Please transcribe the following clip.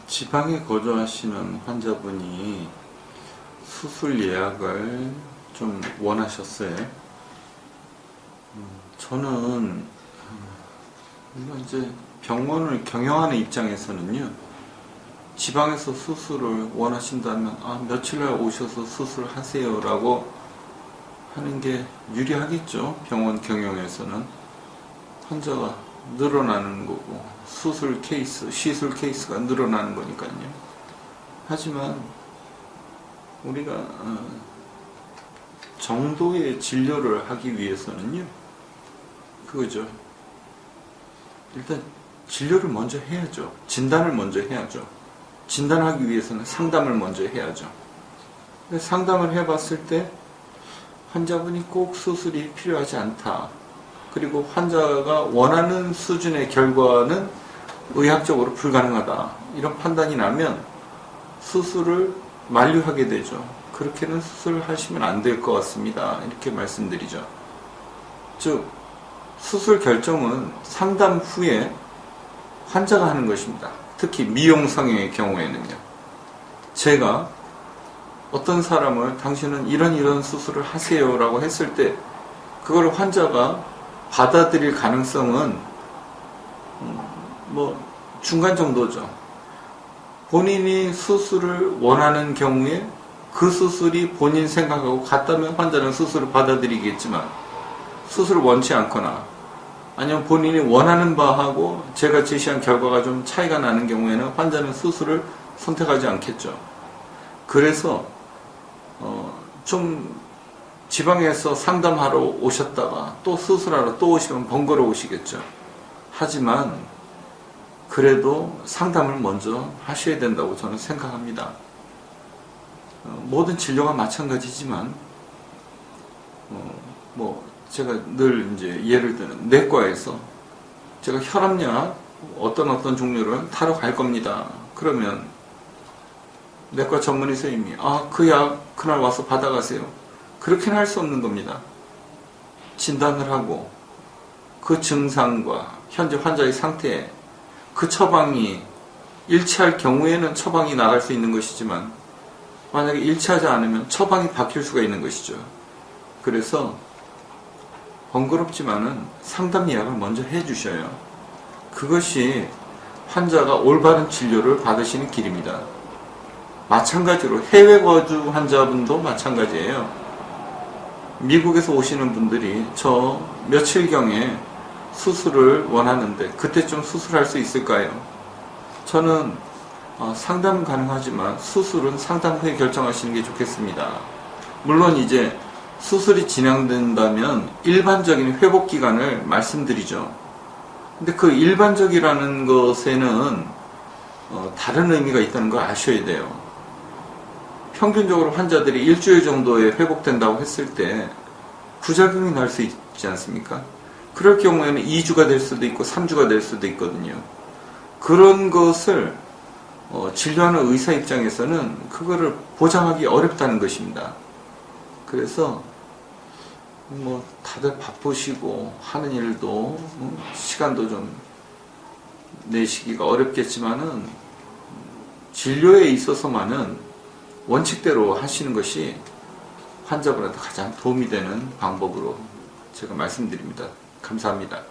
지방에 거주하시는 환자분이 수술 예약을 좀 원하셨어요. 저는 이제 병원을 경영하는 입장에서는요, 지방에서 수술을 원하신다면 며칠날 오셔서 수술하세요 라고 하는 게 유리하겠죠. 병원 경영에서는 환자가 늘어나는 거고 시술 케이스가 늘어나는 거니까요. 하지만 우리가 정도의 진료를 하기 위해서는요, 그거죠. 일단 진료를 먼저 해야죠. 진단을 먼저 해야죠. 진단하기 위해서는 상담을 먼저 해야죠. 상담을 해봤을 때 환자분이 꼭 수술이 필요하지 않다, 그리고 환자가 원하는 수준의 결과는 의학적으로 불가능하다, 이런 판단이 나면 수술을 만류하게 되죠. 그렇게는 수술을 하시면 안 될 것 같습니다, 이렇게 말씀드리죠. 즉, 수술 결정은 상담 후에 환자가 하는 것입니다. 특히 미용 성형의 경우에는요, 제가 어떤 사람을 당신은 이런 수술을 하세요 라고 했을 때 그걸 환자가 받아들일 가능성은 중간 정도죠. 본인이 수술을 원하는 경우에 그 수술이 본인 생각하고 같다면 환자는 수술을 받아들이겠지만, 수술을 원치 않거나 아니면 본인이 원하는 바하고 제가 제시한 결과가 좀 차이가 나는 경우에는 환자는 수술을 선택하지 않겠죠. 그래서 좀 지방에서 상담하러 오셨다가 또 수술하러 또 오시면 번거로우시겠죠. 하지만 그래도 상담을 먼저 하셔야 된다고 저는 생각합니다. 모든 진료가 마찬가지지만 제가 늘 이제 예를 들면 내과에서 제가 혈압약 어떤 종류를 타러 갈 겁니다. 그러면 내과 전문의 선생님이 그 약 그날 와서 받아가세요, 그렇게는 할 수 없는 겁니다. 진단을 하고 그 증상과 현재 환자의 상태에 그 처방이 일치할 경우에는 처방이 나갈 수 있는 것이지만, 만약에 일치하지 않으면 처방이 바뀔 수가 있는 것이죠. 그래서 번거롭지만은 상담 예약을 먼저 해주셔요. 그것이 환자가 올바른 진료를 받으시는 길입니다. 마찬가지로 해외 거주 환자분도 마찬가지예요. 미국에서 오시는 분들이 저 며칠경에 수술을 원하는데 그때쯤 수술할 수 있을까요? 저는 상담은 가능하지만 수술은 상담 후에 결정하시는 게 좋겠습니다. 물론 이제 수술이 진행된다면 일반적인 회복 기간을 말씀드리죠. 근데 그 일반적이라는 것에는 다른 의미가 있다는 걸 아셔야 돼요. 평균적으로 환자들이 일주일 정도에 회복된다고 했을 때 부작용이 날 수 있지 않습니까? 그럴 경우에는 2주가 될 수도 있고 3주가 될 수도 있거든요. 그런 것을 진료하는 의사 입장에서는 그거를 보장하기 어렵다는 것입니다. 그래서 다들 바쁘시고 하는 일도 시간도 좀 내시기가 어렵겠지만은 진료에 있어서만은 원칙대로 하시는 것이 환자분한테 가장 도움이 되는 방법으로 제가 말씀드립니다. 감사합니다.